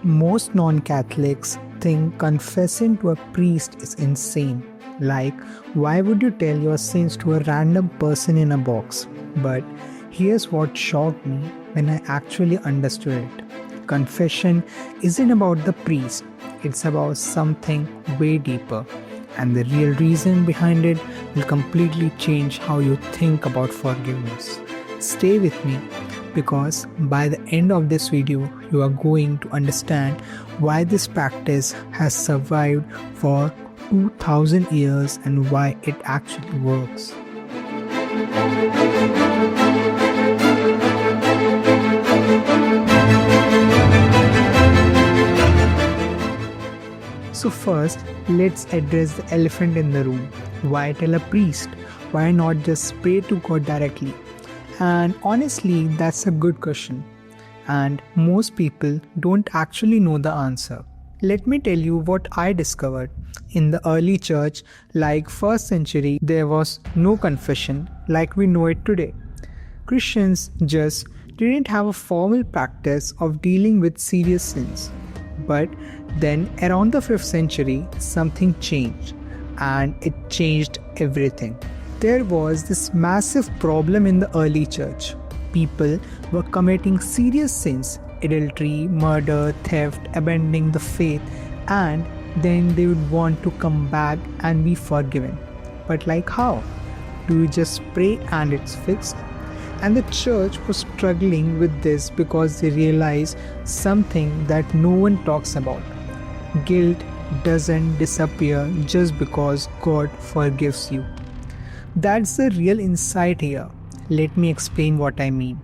Most non-Catholics think confessing to a priest is insane. Like, why would you tell your sins to a random person in a box? But here's what shocked me when I actually understood it. Confession isn't about the priest, it's about something way deeper. And the real reason behind it will completely change how you think about forgiveness. Stay with me, because by the end of this video, you are going to understand why this practice has survived for 2000 years and why it actually works. So first, let's address the elephant in the room. Why tell a priest? Why not just pray to God directly? And honestly, that's a good question. And most people don't actually know the answer. Let me tell you what I discovered. In the early church, like 1st century, there was no confession like we know it today. Christians just didn't have a formal practice of dealing with serious sins. But then around the 5th century, something changed, and it changed everything. There was this massive problem in the early church. People were committing serious sins, adultery, murder, theft, abandoning the faith, and then they would want to come back and be forgiven. But like how? Do you just pray and it's fixed? And the church was struggling with this because they realized something that no one talks about. Guilt doesn't disappear just because God forgives you. That's the real insight here. Let me explain what I mean.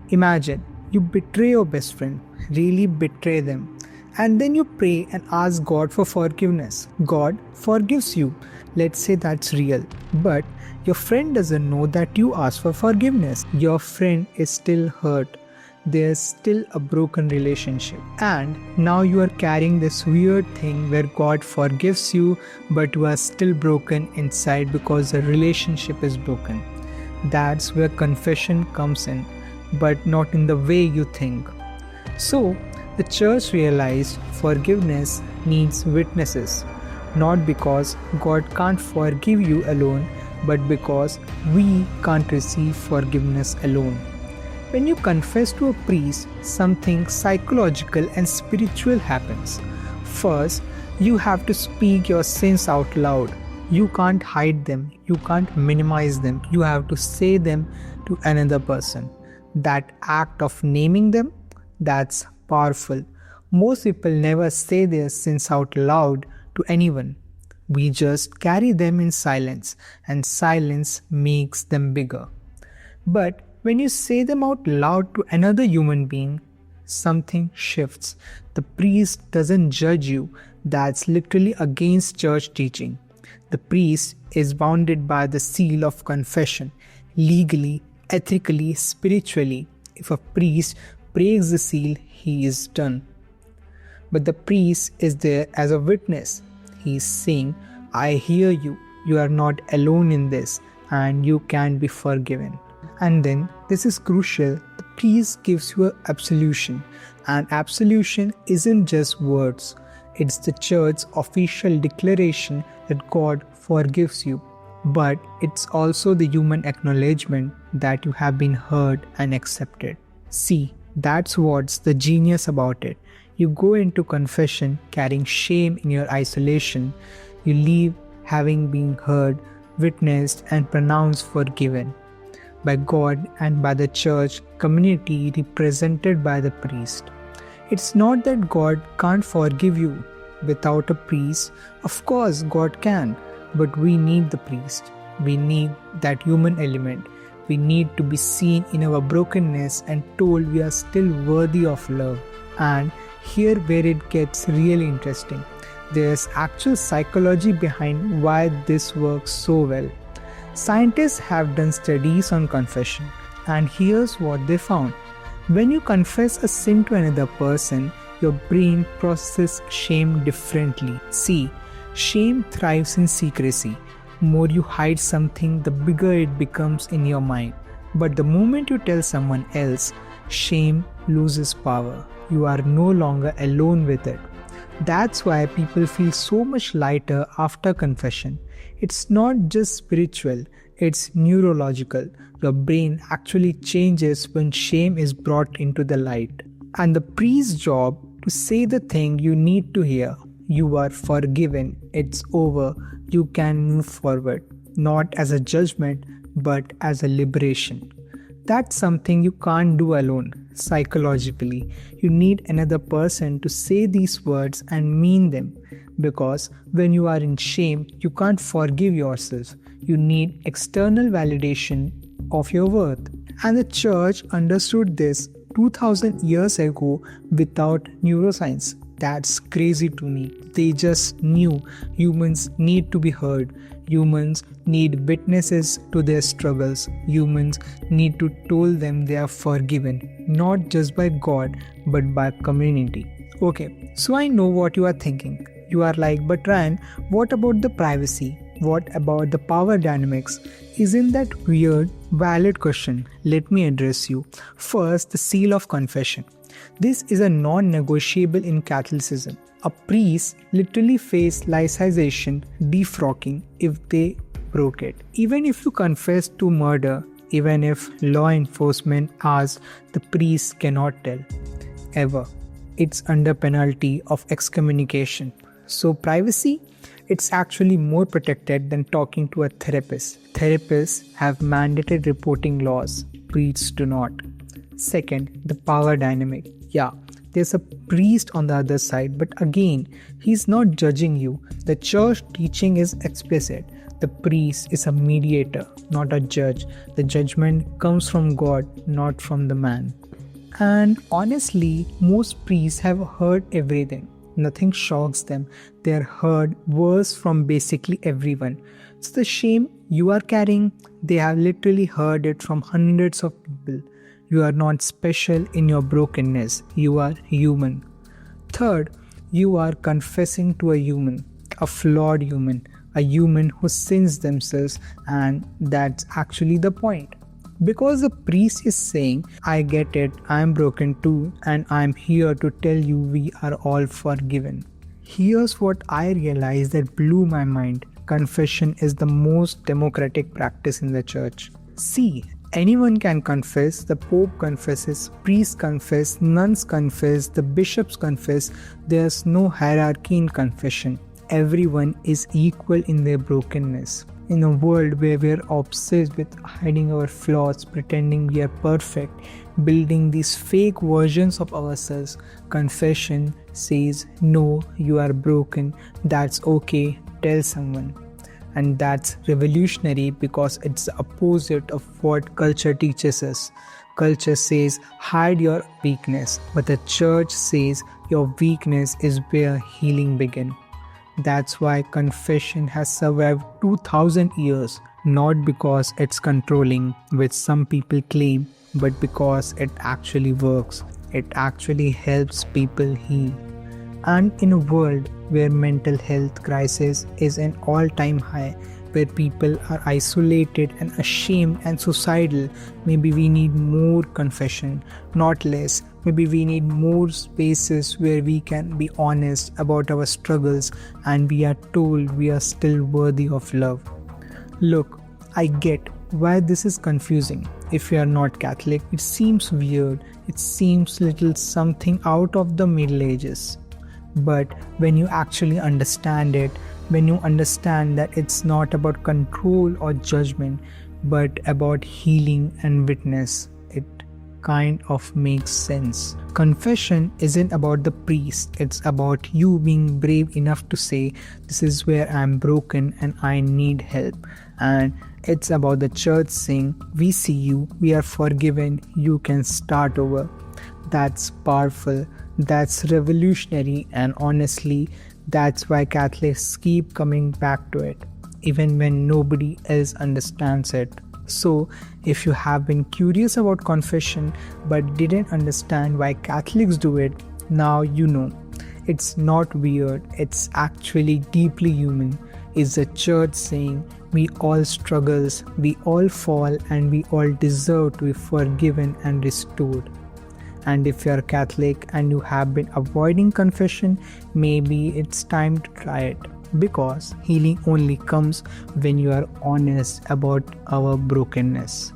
Imagine you betray your best friend, really betray them, and then you pray and ask God for forgiveness. God forgives you. Let's say that's real. But your friend doesn't know that you asked for forgiveness. Your friend is still hurt. There's still a broken relationship. And now you are carrying this weird thing where God forgives you, but you are still broken inside because the relationship is broken. That's where confession comes in, but not in the way you think. So, the church realized forgiveness needs witnesses, not because God can't forgive you alone, but because we can't receive forgiveness alone. When you confess to a priest, something psychological and spiritual happens. First, you have to speak your sins out loud. You can't hide them, you can't minimize them, you have to say them to another person. That act of naming them, that's powerful. Most people never say their sins out loud to anyone. We just carry them in silence, and silence makes them bigger. But when you say them out loud to another human being, something shifts. The priest doesn't judge you. That's literally against church teaching. The priest is bounded by the seal of confession, legally, ethically, spiritually. If a priest breaks the seal, he is done. But the priest is there as a witness. He is saying, I hear you. You are not alone in this, and you can be forgiven. And then, this is crucial, the priest gives you an absolution. And absolution isn't just words. It's the church's official declaration that God forgives you. But it's also the human acknowledgement that you have been heard and accepted. See, that's what's the genius about it. You go into confession carrying shame in your isolation. You leave having been heard, witnessed, and pronounced forgiven by God and by the church community represented by the priest. It's not that God can't forgive you without a priest. Of course, God can, but we need the priest. We need that human element. We need to be seen in our brokenness and told we are still worthy of love. And here where it gets really interesting. There's actual psychology behind why this works so well. Scientists have done studies on confession, and here's what they found. When you confess a sin to another person, your brain processes shame differently. See, shame thrives in secrecy. More you hide something, the bigger it becomes in your mind. But the moment you tell someone else, shame loses power. you are no longer alone with it. That's why people feel so much lighter after confession. It's not just spiritual, it's neurological. Your brain actually changes when shame is brought into the light. And the priest's job to say the thing you need to hear. You are forgiven, it's over, you can move forward. Not as a judgment, but as a liberation. That's something you can't do alone, psychologically. You need another person to say these words and mean them. Because when you are in shame, you can't forgive yourself. You need external validation of your worth. And the church understood this 2000 years ago without neuroscience. That's crazy to me. They just knew humans need to be heard. Humans need witnesses to their struggles. Humans need to tell them they are forgiven, not just by God, but by community. Okay, so I know what you are thinking. You are like, but Ryan, what about the privacy? What about the power dynamics? Isn't that weird? Valid question. Let me address you. First, the seal of confession. This is a non-negotiable in Catholicism. A priest literally faced laicization, defrocking if they broke it. Even if you confess to murder, even if law enforcement asks, the priest cannot tell. Ever. It's under penalty of excommunication. So privacy? It's actually more protected than talking to a therapist. Therapists have mandated reporting laws. Priests do not. Second, the power dynamic. Yeah, there's a priest on the other side, but again, he's not judging you. The church teaching is explicit. The priest is a mediator, not a judge. The judgment comes from God, not from the man. And honestly, most priests have heard everything. Nothing shocks them. They're heard words from basically everyone. So the shame you are carrying, they have literally heard it from hundreds of people. You are not special in your brokenness. You are human. Third, you are confessing to a human, a flawed human, a human who sins themselves, and that's actually the point. Because the priest is saying, I get it, I am broken too, and I am here to tell you we are all forgiven. Here's what I realized that blew my mind. Confession is the most democratic practice in the church. See, anyone can confess, the Pope confesses, priests confess, nuns confess, the bishops confess. There's no hierarchy in confession. Everyone is equal in their brokenness. In a world where we're obsessed with hiding our flaws, pretending we are perfect, building these fake versions of ourselves, confession says, no, you are broken, that's okay, tell someone. And that's revolutionary because it's the opposite of what culture teaches us. Culture says, hide your weakness, but the church says, your weakness is where healing begins. That's why confession has survived 2000 years, not because it's controlling, which some people claim, but because it actually works. It actually helps people heal. And in a world where mental health crisis is an all-time high, where people are isolated and ashamed and suicidal, maybe we need more confession, not less. Maybe we need more spaces where we can be honest about our struggles and we are told we are still worthy of love. Look, I get why this is confusing. If you are not Catholic, it seems weird. It seems little something out of the Middle Ages. But when you actually understand it, when you understand that it's not about control or judgment, but about healing and witness, it kind of makes sense. Confession isn't about the priest, it's about you being brave enough to say, this is where I'm broken and I need help. And it's about the church saying, we see you, we are forgiven, you can start over. That's powerful, that's revolutionary, and honestly, that's why Catholics keep coming back to it, even when nobody else understands it. So, if you have been curious about confession but didn't understand why Catholics do it, now you know. It's not weird, it's actually deeply human. It's the church saying, we all struggles, we all fall, and we all deserve to be forgiven and restored. And if you're Catholic and you have been avoiding confession, maybe it's time to try it. Because healing only comes when you are honest about our brokenness.